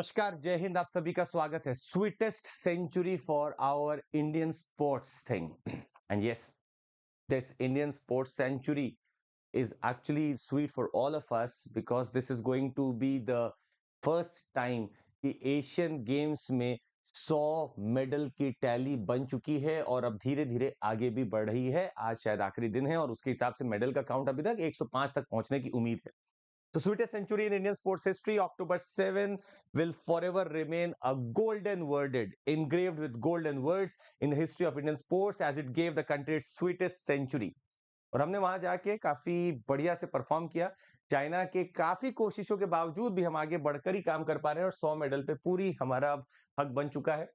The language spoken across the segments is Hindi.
नमस्कार, जय हिंद। आप सभी का स्वागत है। Sweetest century for our Indian sports thing and yes, this Indian sports century is actually sweet for all of us because this is going to be the first time कि एशियन गेम्स में 100 मेडल की टैली बन चुकी है और अब धीरे धीरे आगे भी बढ़ रही है। आज शायद आखिरी दिन है और उसके हिसाब से मेडल का काउंट अभी तक 105 तक पहुंचने की उम्मीद है। The sweetest century in Indian sports history, October 7, will forever remain a golden worded, engraved with golden words in the history of Indian sports as it gave the country its sweetest century. और हमने वहां जाके काफी बढ़िया से परफॉर्म किया। चाइना के काफी कोशिशों के बावजूद भी हम आगे बढ़कर ही काम कर पा रहे हैं और 100 मेडल पे पूरी हमारा अब हक बन चुका है।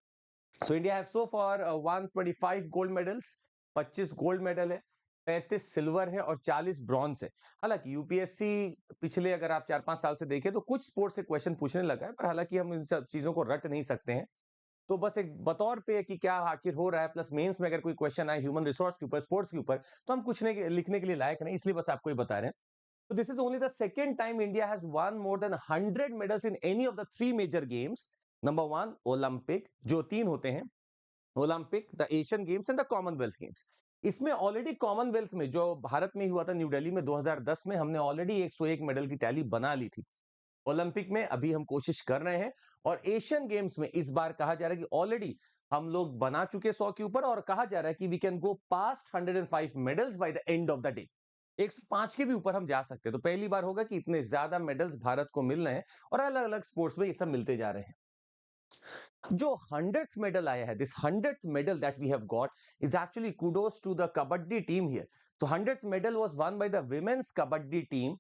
So India have so for 125 gold medals, 25 gold medal है, 35 सिल्वर है और 40 ब्रॉन्ज है। हालांकि यूपीएससी पिछले अगर आप 4-5 साल से देखें तो कुछ स्पोर्ट्स से क्वेश्चन पूछने लगा है, पर हालांकि हम इन सब चीजों को रट नहीं सकते हैं। तो बस एक बतौर पे कि क्या आखिर हो रहा है, प्लस मेंस में अगर कोई क्वेश्चन आए ह्यूमन रिसोर्स के ऊपर, स्पोर्ट्स के ऊपर, तो हम कुछ नहीं लिखने के लिए लायक नहीं, इसलिए बस आपको ये बता रहे हैं। तो this is only the second time India has won more than 100 medals in any of the 3 major games. Number 1 Olympic, जो 3 होते हैं, Olympic, the Asian Games and the Commonwealth Games. इसमें ऑलरेडी कॉमनवेल्थ में जो भारत में ही हुआ था न्यू दिल्ली में 2010 में, हमने ऑलरेडी 101 मेडल की टैली बना ली थी। ओलंपिक में अभी हम कोशिश कर रहे हैं और एशियन गेम्स में इस बार कहा जा रहा है कि ऑलरेडी हम लोग बना चुके 100 के ऊपर और कहा जा रहा है कि we can go past 105 medals by the end of the day. 105 के भी ऊपर हम जा सकते हैं। तो पहली बार होगा कि इतने ज्यादा मेडल्स भारत को मिल रहे हैं और अलग अलग स्पोर्ट्स में ये सब मिलते जा रहे हैं। जो 100th medal आया है, this 100th medal that we have got is actually kudos to the kabaddi team here. So 100th medal was won by the women's kabaddi team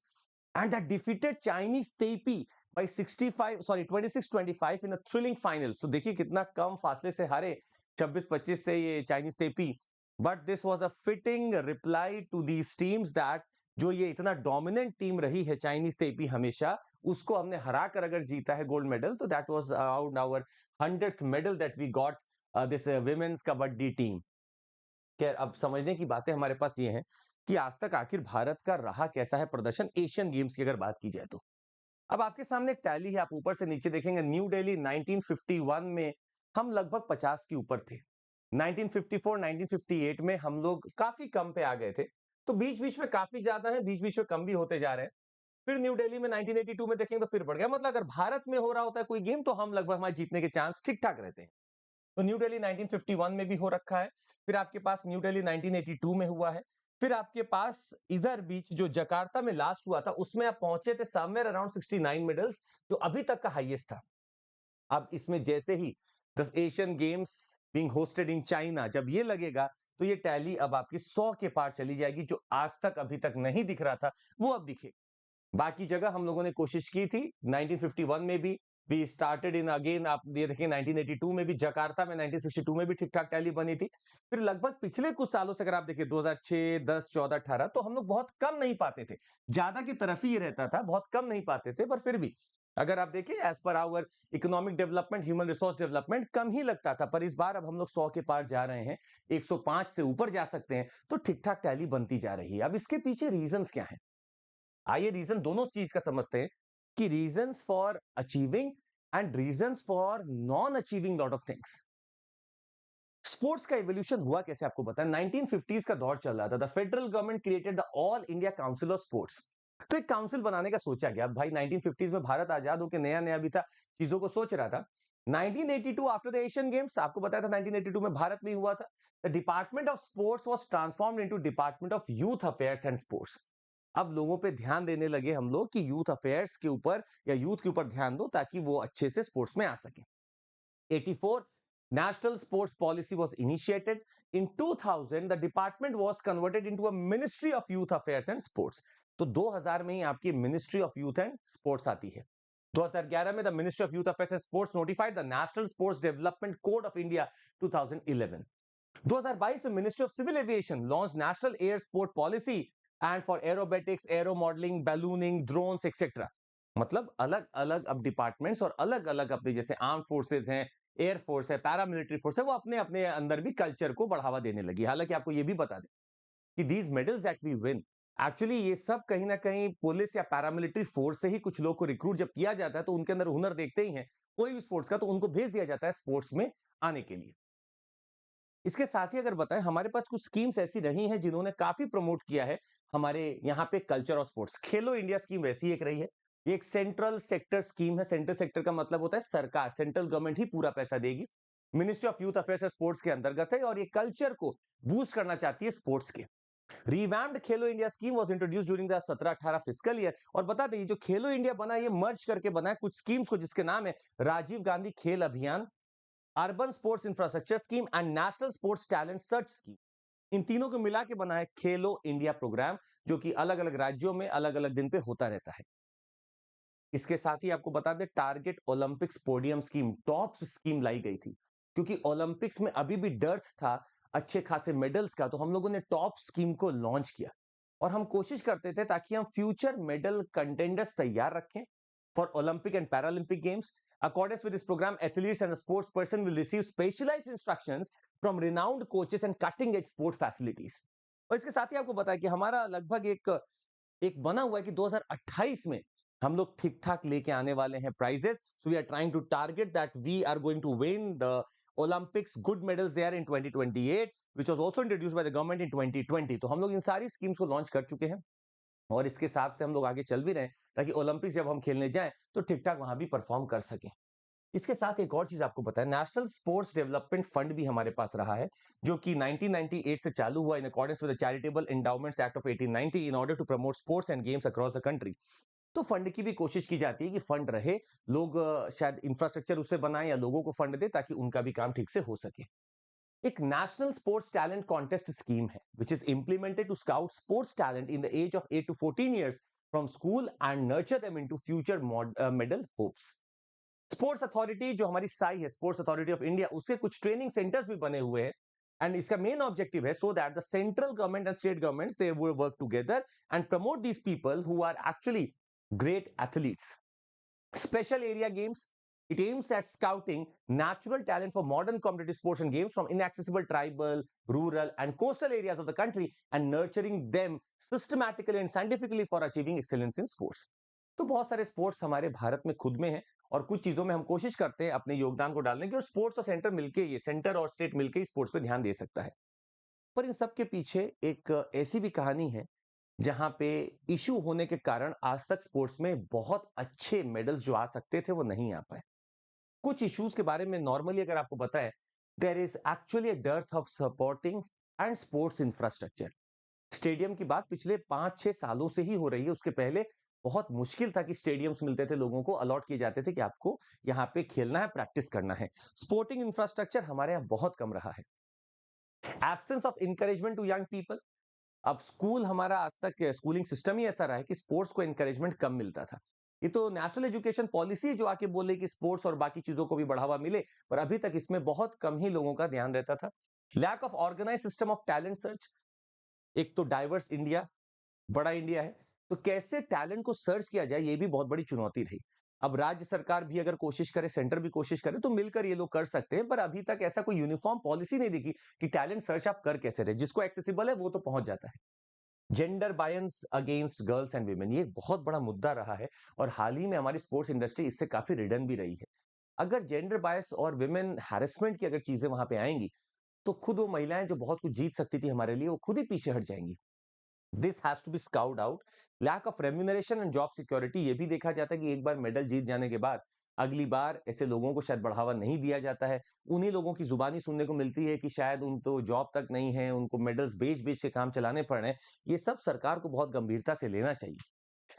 and that defeated Chinese Taipei by 26-25 in a thrilling final. So देखिए कितना कम फासले से हारे, 26-25 से ये Chinese Taipei. But this was a fitting reply to these teams that जो ये इतना डोमिनेंट टीम रही है चाइनीज तेपी हमेशा, उसको हमने हरा कर अगर जीता है गोल्ड मेडल, तो that was our 100th medal that we got this women's kabaddi team. खैर, अब समझने की बातें हमारे पास ये हैं कि आज तक आखिर भारत का रहा कैसा है प्रदर्शन एशियन गेम्स की अगर बात की जाए तो। अब आपके सामने एक टैली है, आप ऊपर से नीचे देखेंगे। न्यू दिल्ली 1951 में हम लगभग 50 के ऊपर थे। 1954 1958 में हम लोग काफी कम पे आ गए थे। तो बीच बीच में काफी ज्यादा है, बीच बीच में कम भी होते जा रहे हैं। फिर न्यू दिल्ली में 1982 में देखेंगे तो फिर बढ़ गया। मतलब अगर भारत में हो रहा होता है कोई गेम तो हम लगभग हमारे जीतने के चांस ठीक ठाक रहते हैं। तो न्यू दिल्ली 1951 में भी हो रखा है। फिर आपके पास न्यू दिल्ली 1982 में हुआ है। फिर आपके पास इधर बीच जो जकार्ता में लास्ट हुआ था उसमें आप पहुंचे थे समवेयर अराउंड 69 मेडल्स, जो अभी तक का हाईएस्ट था। अब इसमें जैसे ही the Asian Games being hosted in China जब ये लगेगा तो ये टैली अब आपकी 100 के पार चली जाएगी। जो आज तक अभी तक नहीं दिख रहा था वो अब दिखेगा। बाकी जगह हम लोगों ने कोशिश की थी। 1951 में भी स्टार्टेड इन अगेन, आप ये देखिए 1982 में भी, जकार्ता में 1962 में भी ठीक ठाक टैली बनी थी। फिर लगभग पिछले कुछ सालों से अगर आप देखिए 2006 10 14 18, तो हम लोग बहुत कम नहीं पाते थे। ज्यादा की तरफ ही ये रहता था, बहुत कम नहीं पाते थे। पर फिर भी अगर आप देखिए as per our economic development, human resource development, कम ही लगता था। पर इस बार अब हम लोग 100 के पार जा रहे हैं, 105 से ऊपर जा सकते हैं, तो ठीक ठाक टैली बनती जा रही है। अब इसके पीछे रीजंस क्या हैं? आइए रीजन दोनों चीज का समझते हैं कि reasons for achieving and reasons for non achieving lot of things. Sports का इवोल्यूशन हुआ कैसे आपको पता है? 1950s का दौर चल रहा था। The federal government created the all India council of sports. तो एक काउंसिल बनाने का सोचा गया। भाई 1950s में भारत आजाद होकर नया नया भी था, चीजों को सोच रहा था। 1982 आफ्टर द एशियन गेम्स, आपको बताया था 1982 में भारत में हुआ था। The department of sports was transformed into department of youth affairs and sports. अब लोगों पे ध्यान देने लगे हम लोग कि यूथ अफेयर्स के ऊपर या यूथ के ऊपर ध्यान दो ताकि वो अच्छे से स्पोर्ट्स में आ सके। 84 National Sports Policy was initiated. In 2000 the department was converted into a Ministry of Youth Affairs and Sports. तो 2000 में ही आपकी Ministry of Youth and Sports आती है। 2011 में the Ministry of Youth Affairs and Sports notified the National Sports Development Code of India 2011. 2022 में Ministry of Civil Aviation launched National Air Sport Policy and for aerobatics, aero modeling, ballooning, drones, etc. मतलब अलग अलग अब डिपार्टमेंट्स और अलग अलग अपने जैसे आर्म फोर्सेज हैं, एयर फोर्स है, पैरामिलिट्री फोर्स है, वो अपने अपने अंदर भी कल्चर को बढ़ावा देने लगी। हालांकि आपको ये भी बता दें कि these medals that we win, actually ये सब कहीं ना कहीं पुलिस या पैरामिलिट्री फोर्स से ही कुछ लोग को रिक्रूट जब किया जाता है तो उनके अंदर हुनर देखते ही हैं कोई भी स्पोर्ट्स का, तो उनको भेज दिया जाता है स्पोर्ट्स में आने के लिए। इसके साथ ही अगर बताएं, हमारे पास कुछ स्कीम्स ऐसी रही हैं जिन्होंने काफी प्रमोट किया है हमारे यहाँ पे कल्चर और स्पोर्ट्स। खेलो इंडिया स्कीम वैसी एक रही है। ये एक सेंट्रल सेक्टर स्कीम है। सेंट्रल सेक्टर का मतलब होता है सरकार, सेंट्रल गवर्नमेंट ही पूरा पैसा देगी। मिनिस्ट्री ऑफ यूथ अफेयर्स और स्पोर्ट्स के अंतर्गत है और ये कल्चर को बूस्ट करना चाहती है स्पोर्ट्स के। Revamped Khelo India scheme was introduced during the 17-18 fiscal year. और बता दें, ये जो खेलो इंडिया बना, ये मर्ज करके बना है कुछ स्कीम्स को, जिसके नाम है Rajiv Gandhi Khel Abhiyan, urban sports infrastructure scheme and national sports talent search scheme. इन तीनों को मिला के बना है खेलो इंडिया प्रोग्राम, जो कि अलग अलग राज्यों में अलग अलग दिन पे होता रहता है। इसके साथ ही आपको बता दें, target Olympics podium scheme, TOPS scheme लाई गई थी, क्योंकि ओलंपिक्स में अभी भी डर्थ था अच्छे खासे मेडल्स का, तो हम लोगों ने टॉप स्कीम को लॉन्च किया। और हम कोशिश करते थे ताकि हम फ्यूचर मेडल कंटेंडर्स तैयार रखें for Olympic and Paralympic games. According with this program, athletes and a sports person will receive specialized instructions from renowned coaches and cutting edge sport facilities. और इसके साथ ही आपको बताया कि हमारा लगभग एक एक बना हुआ है कि 2028 में हम लोग ठीक ठाक लेके आने वाले हैं prizes. So we are trying to target that we are going to win the Olympics gold medals there in 2028, which was also introduced by the government in 2020। तो हम लोग इन सारी स्कीम्स को लॉन्च कर चुके हैं और इसके हिसाब से हम लोग आगे चल भी रहे हैं, ताकि ओलंपिक्स जब हम खेलने जाएं तो ठीक ठाक वहां भी परफॉर्म कर सकें। इसके साथ एक और चीज आपको पता है, नेशनल स्पोर्ट्स डेवलपमेंट फंड भी हमारे पास रहा है, जो कि 1998 से चालू हुआ in accordance with the charitable endowments act of 1890 in order to promote sports and games across the country. तो फंड की भी कोशिश की जाती है कि फंड रहे, लोग शायद इंफ्रास्ट्रक्चर उससे बनाएं या लोगों को फंड दे, ताकि उनका भी काम ठीक से हो सके। एक national sports talent contest scheme है, which is implemented to scout sports talent in the age of 8 to 14 years from school and nurture them into future medal hopes. Sports authority जो हमारी साई है, स्पोर्ट्स अथॉरिटी ऑफ इंडिया, उसके कुछ ट्रेनिंग सेंटर्स भी बने हुए हैं। एंड इसका मेन ऑब्जेक्टिव है so that the central government and state governments they will work together and promote these people who are actually great athletes. Special area games, it aims at scouting natural talent for modern competitive sports and games from inaccessible tribal, rural, and coastal areas of the country and nurturing them systematically and scientifically for achieving excellence in sports. तो बहुत सारे स्पोर्ट्स हमारे भारत में खुद में है और कुछ चीजों में हम कोशिश करते हैं अपने योगदान को डालने की, और स्पोर्ट्स और सेंटर मिलके, ये सेंटर और स्टेट मिलके स्पोर्ट्स पे ध्यान दे सकता है। पर इन सब के पीछे एक ऐसी भी कहानी है जहां पे इशू होने के कारण आज तक स्पोर्ट्स में बहुत अच्छे मेडल्स जो आ सकते थे वो नहीं आ पाए। कुछ इश्यूज के बारे में नॉर्मली अगर आपको पता है, there is actually a dearth of supporting and sports infrastructure. Stadium की बात पिछले 5-6 सालों से ही हो रही है। उसके पहले बहुत मुश्किल था कि स्टेडियम्स मिलते थे, लोगों को अलॉट किए जाते थे कि आपको यहाँ पे खेलना है, प्रैक्टिस करना है। स्पोर्टिंग इंफ्रास्ट्रक्चर हमारे यहाँ बहुत कम रहा है। Absence of encouragement to young people. अब स्कूल हमारा आज तक स्कूलिंग सिस्टम ही ऐसा रहा है कि स्पोर्ट्स को एनकरेजमेंट कम मिलता था। ये तो नेशनल एजुकेशन पॉलिसी जो आके बोले कि स्पोर्ट्स और बाकी चीजों को भी बढ़ावा मिले, पर अभी तक इसमें बहुत कम ही लोगों का ध्यान रहता था। Lack of organise system of talent search. एक तो डाइवर्स इंडिया, बड़ा इंडिया है, तो कैसे टैलेंट को सर्च किया जाए, ये भी बहुत बड़ी चुनौती रही। अब राज्य सरकार भी अगर कोशिश करे, सेंटर भी कोशिश करे, तो मिलकर ये लोग कर सकते हैं, पर अभी तक ऐसा कोई यूनिफॉर्म पॉलिसी नहीं दिखी कि टैलेंट सर्च आप कर कैसे रहे। जिसको एक्सेसिबल है वो तो पहुंच जाता है। Gender बायंस against girls and women, ये एक बहुत बड़ा मुद्दा रहा है और हाल ही में हमारी स्पोर्ट्स इंडस्ट्री इससे काफी रिडन भी रही है। अगर जेंडर बायस और विमेन हैरेसमेंट की अगर चीजें वहां पे आएंगी, तो खुद वो महिलाएं जो बहुत कुछ जीत सकती थी हमारे लिए, वो खुद ही पीछे हट जाएंगी। This has to be scout out. Lack of remuneration and job security, ये भी देखा जाता है कि एक बार मेडल जीत जाने के बाद अगली बार ऐसे लोगों को शायद बढ़ावा नहीं दिया जाता है। उन्हीं लोगों की जुबानी सुनने को मिलती है कि शायद उन तो जॉब तक नहीं है, उनको मेडल्स बेच बेच के काम चलाने पड़ रहे हैं। ये सब सरकार को बहुत गंभीरता से लेना चाहिए।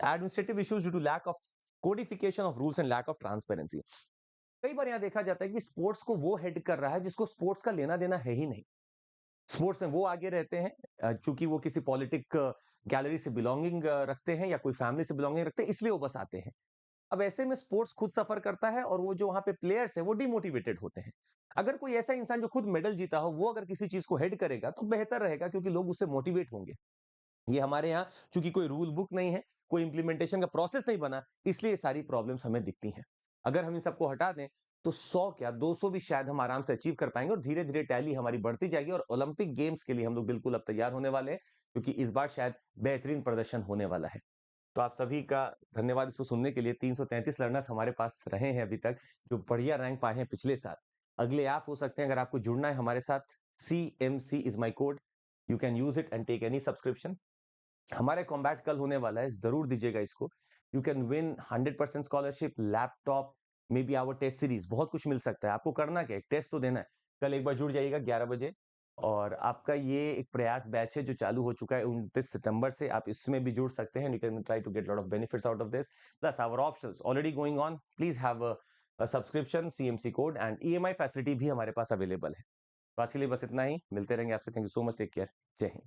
Administrative issues due to lack of codification of rules and lack of transparency. कई बार यहाँ देखा जाता है कि स्पोर्ट्स को वो हेड कर रहा है जिसको स्पोर्ट्स का लेना देना है ही नहीं। स्पोर्ट्स में वो आगे रहते हैं चूंकि वो किसी पॉलिटिक गैलरी से बिलोंगिंग रखते हैं या कोई फैमिली से बिलोंगिंग रखते हैं, इसलिए वो बस आते हैं। अब ऐसे में स्पोर्ट्स खुद सफर करता है और वो जो वहां पे प्लेयर्स है वो डिमोटिवेटेड होते हैं। अगर कोई ऐसा इंसान जो खुद मेडल जीता हो, वो अगर किसी चीज को हेड करेगा तो बेहतर रहेगा, क्योंकि लोग उससे मोटिवेट होंगे। ये हमारे यहाँ चूंकि कोई रूल बुक नहीं है, कोई इंप्लीमेंटेशन का प्रोसेस नहीं बना, इसलिए ये सारी प्रॉब्लम्स हमें दिखती हैं। अगर हम इन सबको हटा दें तो 100 क्या 200 भी शायद हम आराम से अचीव कर पाएंगे और धीरे धीरे टैली हमारी बढ़ती जाएगी और ओलंपिक गेम्स के लिए हम लोग बिल्कुल अब तैयार होने वाले हैं, क्योंकि इस बार शायद बेहतरीन प्रदर्शन होने वाला है। तो आप सभी का धन्यवाद इसको सुनने के लिए। 333 लर्नर्स हमारे पास रहे हैं अभी तक, जो बढ़िया रैंक पाए हैं पिछले साल। अगले आप हो सकते हैं। अगर आपको जुड़ना है हमारे साथ, CMC is my code, you can use it and take any subscription. हमारे कॉम्बैट कल होने वाला है, जरूर दीजिएगा इसको। You can win 100% scholarship, laptop, may be our test series, बहुत कुछ मिल सकता है। आपको करना क्या है, टेस्ट तो देना है। कल एक बार जुड़ जाइएगा 11 बजे। और आपका ये एक प्रयास बैच है जो चालू हो चुका है 29 सितंबर से। आप इसमें भी जुड़ सकते हैं। You can try to get lot of benefits out of this, plus our options already going on. Please have a subscription, CMC code and EMI facility भी हमारे पास अवेलेबल है। तो आज के लिए बस इतना ही, मिलते रहेंगे आपसे। Thank you so much, take care, Jai Hind.